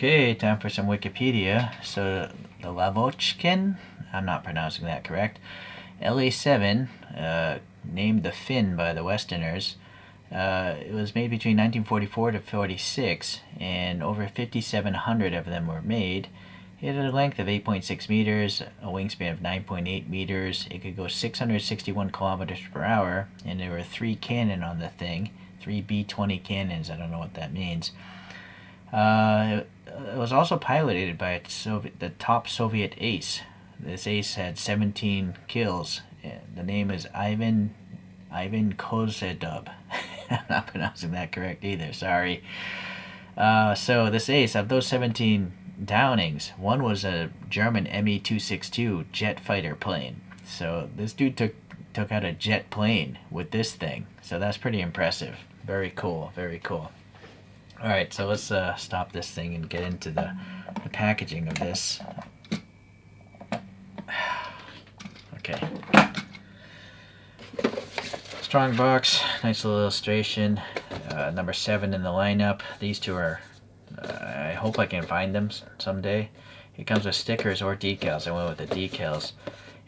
Okay, time for some Wikipedia. So the Lavochkin, I'm not pronouncing that correct, LA-7, named the Finn by the Westerners. It was made between 1944 to 46, and over 5,700 of them were made. It had a length of 8.6 meters, a wingspan of 9.8 meters. It could go 661 kilometers per hour, and there were 3 cannon on the thing, 3 B-20 cannons. I don't know what that means. It was also piloted by the top Soviet ace. This ace had 17 kills. The name is Ivan Kozedub. I'm not pronouncing that correct either, sorry. So this ace, of those 17 downings, one was a German Me-262 jet fighter plane. So this dude took out a jet plane with this thing. So that's pretty impressive. Very cool, very cool. Alright, so let's stop this thing and get into the packaging of this. Okay. Strong box, nice little illustration. Number 7 in the lineup. These two are, I hope I can find them someday. It comes with stickers or decals. I went with the decals.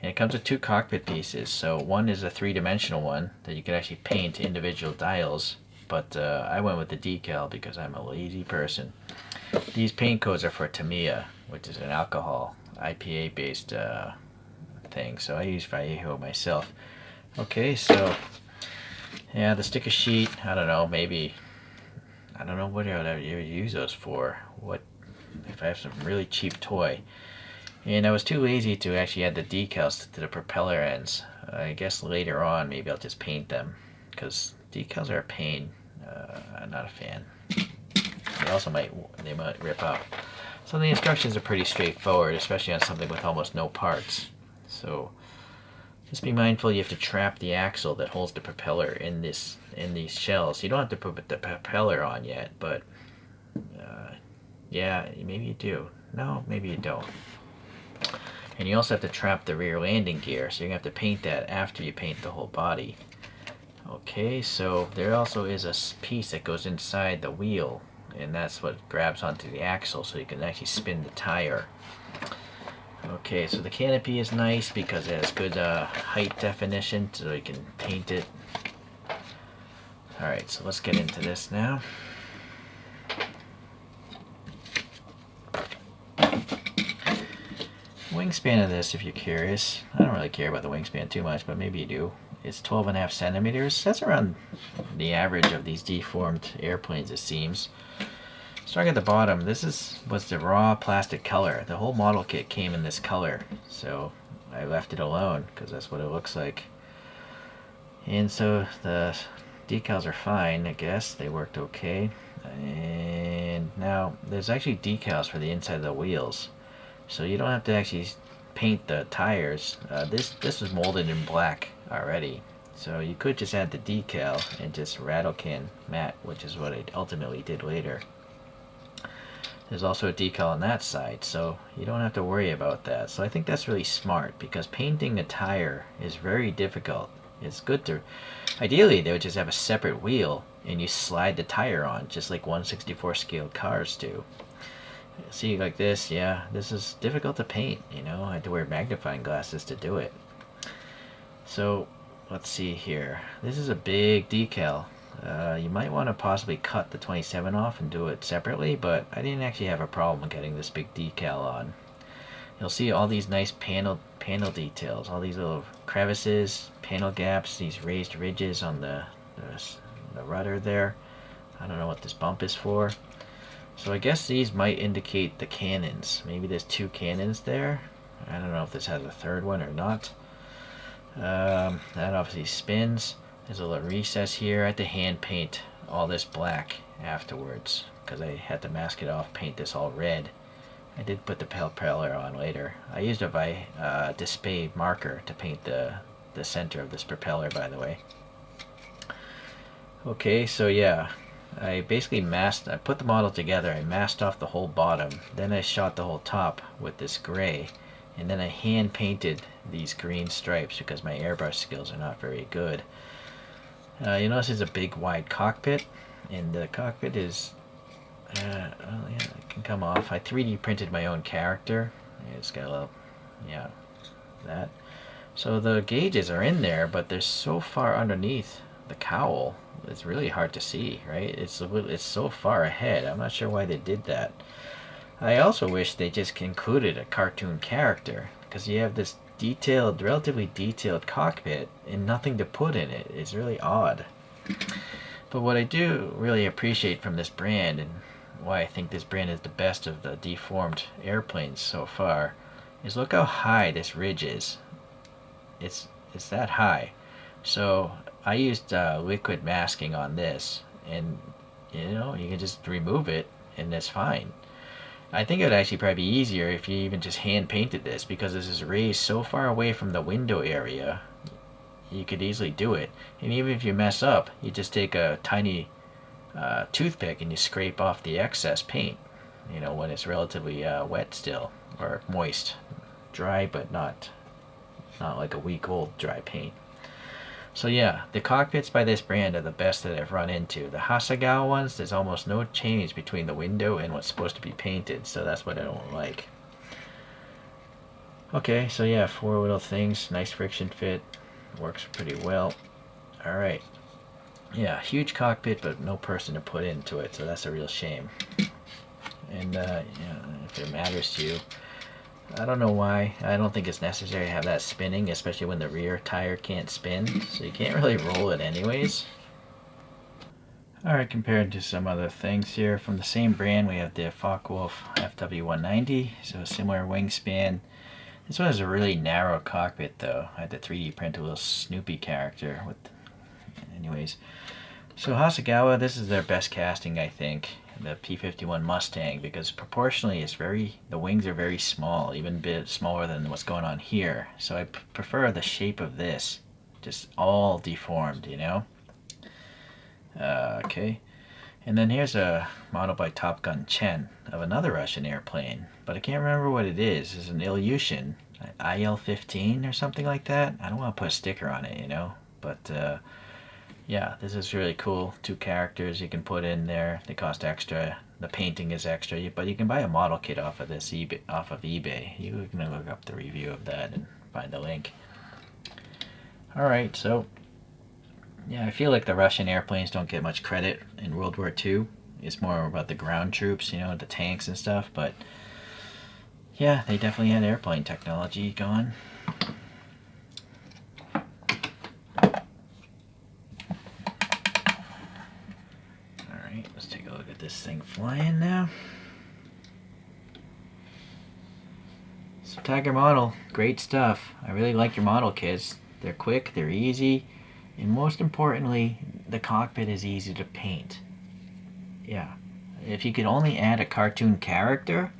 And it comes with 2 cockpit pieces. So one is a 3-dimensional one that you could actually paint individual dials. But I went with the decal because I'm a lazy person. These paint codes are for Tamiya, which is an alcohol, IPA based thing. So I use Vallejo myself. Okay, so yeah, the sticker sheet, I don't know, maybe, I don't know what I would use those for. What if I have some really cheap toy? And I was too lazy to actually add the decals to the propeller ends. I guess later on maybe I'll just paint them, because decals are a pain. I'm not a fan. They might rip up. So the instructions are pretty straightforward, especially on something with almost no parts. So just be mindful you have to trap the axle that holds the propeller in these shells. You don't have to put the propeller on yet, but yeah, maybe you do. No, maybe you don't. And you also have to trap the rear landing gear, so you're going to have to paint that after you paint the whole body. Okay, so there also is a piece that goes inside the wheel, and that's what grabs onto the axle so you can actually spin the tire. Okay, so the canopy is nice because it has good height definition, so you can paint it. Alright, so let's get into this now. Wingspan of this, if you're curious. I don't really care about the wingspan too much, but maybe you do. It's 12.5 centimeters. That's around the average of these deformed airplanes, it seems. Starting at the bottom, this was the raw plastic color. The whole model kit came in this color, so I left it alone because that's what it looks like. And so the decals are fine, I guess. They worked okay. And now there's actually decals for the inside of the wheels, so you don't have to actually paint the tires. This was molded in black already, so you could just add the decal and just rattle can matte, which is what I ultimately did later. There's also a decal on that side, so you don't have to worry about that. So I think that's really smart, because painting a tire is very difficult. It's good to, ideally they would just have a separate wheel and you slide the tire on, just like 1/64 scale cars do. See, like this, yeah, this is difficult to paint, you know. I had to wear magnifying glasses to do it. So let's see here. This is a big decal. You might want to possibly cut the 27 off and do it separately, but I didn't actually have a problem getting this big decal on. You'll see all these nice panel details, all these little crevices, panel gaps, these raised ridges on the rudder there. I don't know what this bump is for. So I guess these might indicate the cannons. Maybe there's 2 cannons there. I don't know if this has a 3rd one or not. That obviously spins. There's a little recess here. I had to hand paint all this black afterwards because I had to mask it off, paint this all red. I did put the propeller on later. I used a Display marker to paint the center of this propeller, by the way. Okay, so yeah, I basically I put the model together, I masked off the whole bottom, then I shot the whole top with this gray, and then I hand painted these green stripes because my airbrush skills are not very good. You notice there's a big wide cockpit, and the cockpit is Well, yeah, it can come off. I 3D printed my own character. It's got a little, yeah, that. So the gauges are in there, but they're so far underneath the cowl. It's really hard to see, right? It's so far ahead. I'm not sure why they did that. I also wish they just included a cartoon character, because you have this detailed, relatively detailed cockpit and nothing to put in it. It's really odd. But what I do really appreciate from this brand, and why I think this brand is the best of the deformed airplanes so far, is look how high this ridge is. It's that high. So I used liquid masking on this, and you can just remove it, and it's fine. I think it would actually probably be easier if you even just hand painted this, because this is raised so far away from the window area. You could easily do it, and even if you mess up, you just take a tiny toothpick and you scrape off the excess paint. When it's relatively wet still, or moist, dry but not like a week old dry paint. So yeah, the cockpits by this brand are the best that I've run into. The Hasegawa ones, there's almost no change between the window and what's supposed to be painted, so that's what I don't like. Okay, so yeah, 4 little things, nice friction fit, works pretty well. Alright, yeah, huge cockpit but no person to put into it, so that's a real shame. And if it matters to you, I don't know why. I don't think it's necessary to have that spinning, especially when the rear tire can't spin, so you can't really roll it anyways. Alright, compared to some other things here from the same brand, we have the Focke-Wulf FW190, so a similar wingspan. This one has a really narrow cockpit though. I had to 3D print a little Snoopy character with. Anyways, so Hasegawa, this is their best casting, I think, the P-51 Mustang, because proportionally the wings are very small, even a bit smaller than what's going on here. So I prefer the shape of this, just all deformed, Okay, and then here's a model by Top Gun Chen of another Russian airplane, but I can't remember what it is. It's an Ilyushin, IL-15 or something like that. I don't want to put a sticker on it, but yeah, this is really cool. 2 characters you can put in there. They cost extra. The painting is extra, but you can buy a model kit off of this off of eBay. You can look up the review of that and find the link. All right, so yeah, I feel like the Russian airplanes don't get much credit in World War II. It's more about the ground troops, the tanks and stuff. But yeah, they definitely had airplane technology going. Let's take a look at this thing flying now. So Tiger Model, great stuff. I really like your model kits. They're quick, they're easy, and most importantly, the cockpit is easy to paint. Yeah, if you could only add a cartoon character,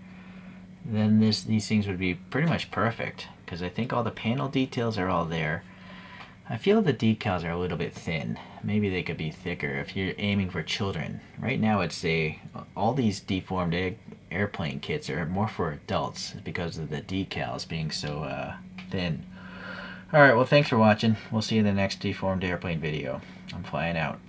then these things would be pretty much perfect, because I think all the panel details are all there. I feel the decals are a little bit thin. Maybe they could be thicker if you're aiming for children. Right now all these deformed airplane kits are more for adults because of the decals being so thin. Alright, well thanks for watching. We'll see you in the next deformed airplane video. I'm flying out.